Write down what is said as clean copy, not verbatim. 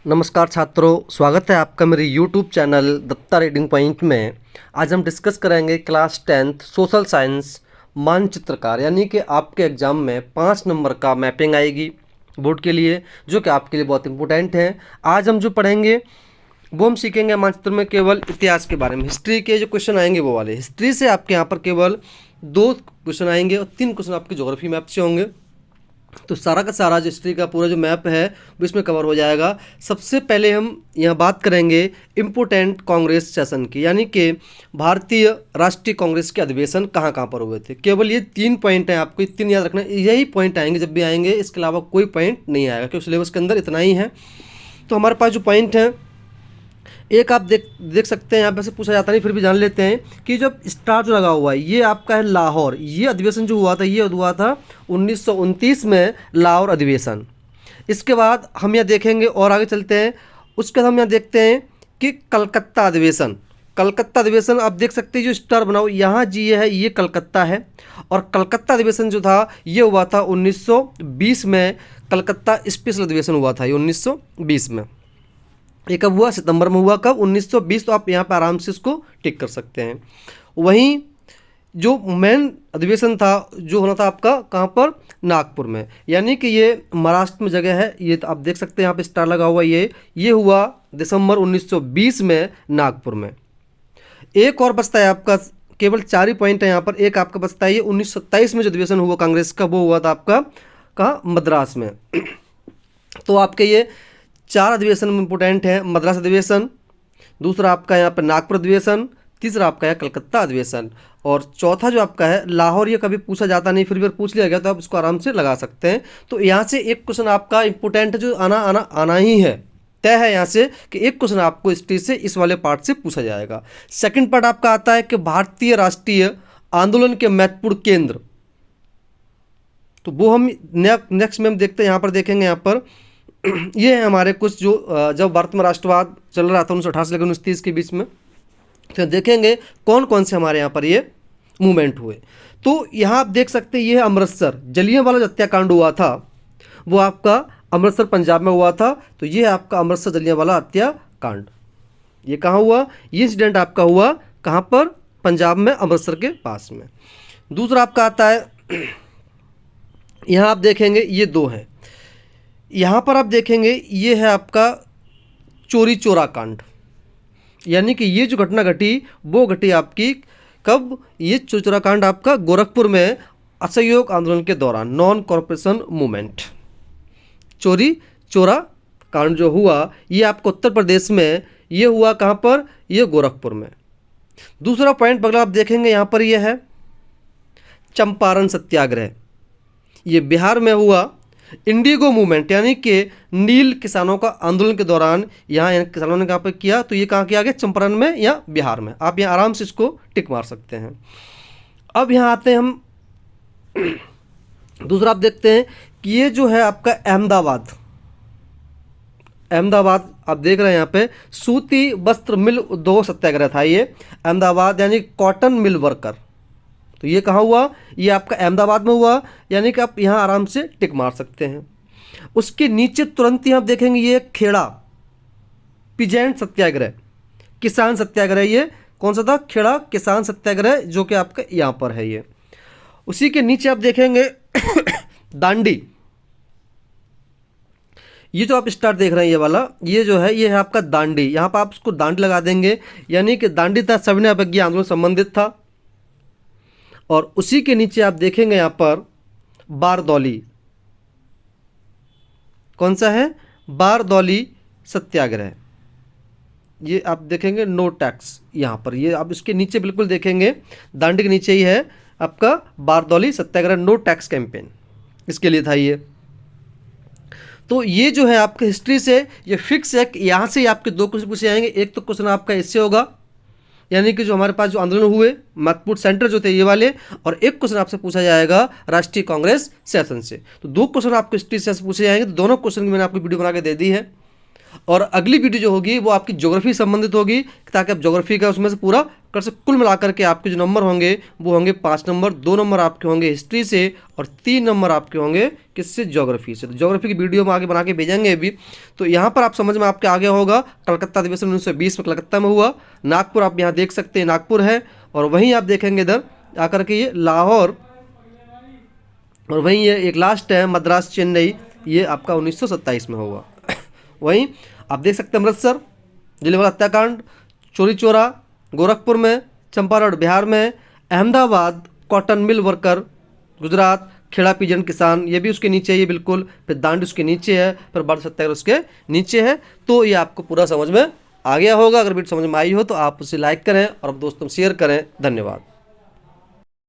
नमस्कार छात्रों, स्वागत है आपका मेरे YouTube channel Datta reading point में। आज हम डिस्कस करेंगे क्लास 10th सोशल साइंस मानचित्रकार, यानी कि आपके एग्ज़ाम में 5 नंबर का मैपिंग आएगी बोर्ड के लिए, जो कि आपके लिए बहुत इंपॉर्टेंट है। आज हम जो पढ़ेंगे वो हम सीखेंगे मानचित्र में केवल इतिहास के बारे में। हिस्ट्री के जो क्वेश्चन आएंगे वो वाले, हिस्ट्री से आपके यहाँ पर केवल 2 क्वेश्चन आएंगे और 3 क्वेश्चन आपके ज्योग्राफी मैप से होंगे। तो सारा का सारा जो हिस्ट्री का पूरा जो मैप है वो इसमें कवर हो जाएगा। सबसे पहले हम यहाँ बात करेंगे इम्पोर्टेंट कांग्रेस सेशन की, यानी कि भारतीय राष्ट्रीय कांग्रेस के अधिवेशन कहाँ कहाँ पर हुए थे। केवल ये 3 पॉइंट हैं, आपको 3 याद रखना, यही पॉइंट आएंगे जब भी आएंगे, इसके अलावा कोई पॉइंट नहीं आएगा क्योंकि सिलेबस के अंदर इतना ही है। तो हमारे पास जो पॉइंट है, एक आप देख सकते हैं, यहाँ पे से पूछा जाता नहीं फिर भी जान लेते हैं कि जब स्टार जो लगा हुआ है ये आपका है लाहौर। ये अधिवेशन जो हुआ था ये हुआ था 1929 में, लाहौर अधिवेशन। इसके बाद हम यहाँ देखेंगे और आगे चलते हैं, उसके बाद हम यहाँ देखते हैं कि कलकत्ता अधिवेशन। कलकत्ता अधिवेशन आप देख सकते हैं, जो स्टार बनाओ यहाँ जी है, ये कलकत्ता है। और कलकत्ता अधिवेशन जो था ये हुआ था 1920 में। कलकत्ता स्पेशल अधिवेशन हुआ था ये 1920 में। ये कब हुआ? सितंबर में हुआ। कब? 1920। तो आप यहाँ पर आराम से इसको टिक कर सकते हैं। वहीं जो मेन अधिवेशन था जो होना था आपका कहाँ पर? नागपुर में, यानी कि ये महाराष्ट्र में जगह है। ये तो आप देख सकते हैं यहाँ पे स्टार लगा हुआ, ये हुआ दिसंबर 1920 में नागपुर में। एक और बचता है आपका, केवल 4 ही पॉइंट है यहाँ पर। एक आपका बचता है ये 1927 में जो अधिवेशन हुआ कांग्रेस का, वो हुआ था आपका कहाँ? मद्रास में। तो आपके ये 4 अधिवेशन में इंपोर्टेंट है। मद्रास अधिवेशन, दूसरा आपका यहाँ पर नागपुर अधिवेशन, तीसरा आपका है कलकत्ता अधिवेशन, और चौथा जो आपका है लाहौर। ये कभी पूछा जाता नहीं, फिर भी पूछ लिया गया तो आप इसको आराम से लगा सकते हैं। तो यहाँ से एक क्वेश्चन आपका इंपोर्टेंट है, जो आना ही है, तय है यहाँ से कि एक क्वेश्चन आपको हिस्ट्री से इस वाले पार्ट से पूछा जाएगा। सेकंड पार्ट आपका आता है कि भारतीय राष्ट्रीय आंदोलन के महत्वपूर्ण केंद्र। तो वो हम नेक्स्ट में हम देखते हैं, यहाँ पर देखेंगे। यहाँ पर ये है हमारे कुछ जो जब भारत में राष्ट्रवाद चल रहा था 1928 से लेकर 1930 के बीच में, तो देखेंगे कौन कौन से हमारे यहाँ पर ये मूवमेंट हुए। तो यहाँ आप देख सकते हैं, ये है अमृतसर। जलियांवाला जो हत्याकांड हुआ था वो आपका अमृतसर पंजाब में हुआ था। तो ये है आपका अमृतसर जलियांवाला हत्याकांड। ये कहाँ हुआ? ये इंसिडेंट आपका हुआ कहाँ पर? पंजाब में, अमृतसर के पास में। दूसरा आपका आता है, यहाँ आप देखेंगे ये 2 हैं। यहाँ पर आप देखेंगे ये है आपका चोरी चोरा कांड, यानी कि ये जो घटना घटी वो घटी आपकी कब? ये चोरी चोरा कांड आपका गोरखपुर में असहयोग आंदोलन के दौरान, नॉन कॉर्पोरेशन मूवमेंट। चोरी चोरा कांड जो हुआ ये आपको उत्तर प्रदेश में, ये हुआ कहाँ पर? ये गोरखपुर में। दूसरा पॉइंट बगला आप देखेंगे, यहाँ पर ये है चंपारण सत्याग्रह। ये बिहार में हुआ। इंडिगो मूवमेंट, यानी कि नील किसानों का आंदोलन के दौरान यहाँ किसानों ने कहाँ पर किया, तो ये कहाँ किया गया? चंपारण में या बिहार में। आप यहाँ आराम से इसको टिक मार सकते हैं। अब यहाँ आते हैं हम दूसरा आप देखते हैं कि ये जो है आपका अहमदाबाद आप देख रहे हैं यहाँ पे सूती वस्त्र मिल उद्योग सत्याग्रह था ये अहमदाबाद, यानी कॉटन मिल वर्कर। तो ये कहाँ हुआ? ये आपका अहमदाबाद में हुआ, यानी कि आप यहाँ आराम से टिक मार सकते हैं। उसके नीचे तुरंत ही आप देखेंगे ये खेड़ा पीजेंट सत्याग्रह, किसान सत्याग्रह। ये कौन सा था? खेड़ा किसान सत्याग्रह, जो कि आपका यहाँ पर है ये। उसी के नीचे आप देखेंगे दांडी। ये जो आप स्टार देख रहे हैं ये वाला, ये जो है ये है आपका दांडी। यहाँ पर आप उसको दांडी लगा देंगे, यानी कि दांडी था सविनय अवज्ञा आंदोलन संबंधित था। और उसी के नीचे आप देखेंगे यहाँ पर बारदौली। कौन सा है? बारदौली सत्याग्रह। ये आप देखेंगे नो टैक्स यहाँ पर, ये आप इसके नीचे बिल्कुल देखेंगे, दांडी के नीचे ही है आपका बारदौली सत्याग्रह, नो टैक्स कैंपेन, इसके लिए था ये। तो ये जो है आपके हिस्ट्री से ये फिक्स है कि यहाँ से आपके 2 क्वेश्चन पूछे जाएंगे। एक तो क्वेश्चन आपका इससे होगा, यानी कि जो हमारे पास जो आंदोलन हुए महत्वपूर्ण सेंटर जो थे ये वाले, और एक क्वेश्चन आपसे पूछा जाएगा राष्ट्रीय कांग्रेस सेशन से। तो 2 क्वेश्चन आपको हिस्ट्री से पूछे जाएंगे। तो दोनों क्वेश्चन की मैंने आपको वीडियो बना के दे दी है। और अगली वीडियो जो होगी वो आपकी ज्योग्राफी संबंधित होगी, ताकि आप ज्योग्राफी का उसमें से पूरा कर सक। कुल मिलाकर के आपके जो नंबर होंगे वो होंगे 5 नंबर, 2 नंबर आपके होंगे हिस्ट्री से और 3 नंबर आपके होंगे किससे, ज्योग्राफी से। तो ज्योग्राफी की वीडियो हम आगे बना के भेजेंगे अभी। तो यहाँ पर आप समझ में आपके आ गया होगा, कलकत्ता अधिवेशन 1920 में कलकत्ता में हुआ। नागपुर आप यहाँ देख सकते हैं, नागपुर है। और वहीं आप देखेंगे इधर आकर के ये लाहौर, और वहीं ये एक लास्ट है मद्रास चेन्नई, ये आपका 1927 में हुआ। वहीं आप देख सकते हैं अमृतसर, जलियांवाला हत्याकांड, चोरी चौरा गोरखपुर में, चंपारण बिहार में, Ahmedabad cotton mill worker Gujarat, Kheda peasant किसान ये भी उसके नीचे है, ये बिल्कुल, फिर दांडी उसके नीचे है, फिर बाल सत्याग्रह उसके नीचे है। तो ये आपको पूरा समझ में आ गया होगा। अगर वीडियो समझ में आई हो तो आप उसे लाइक करें और अब दोस्तों शेयर करें। धन्यवाद।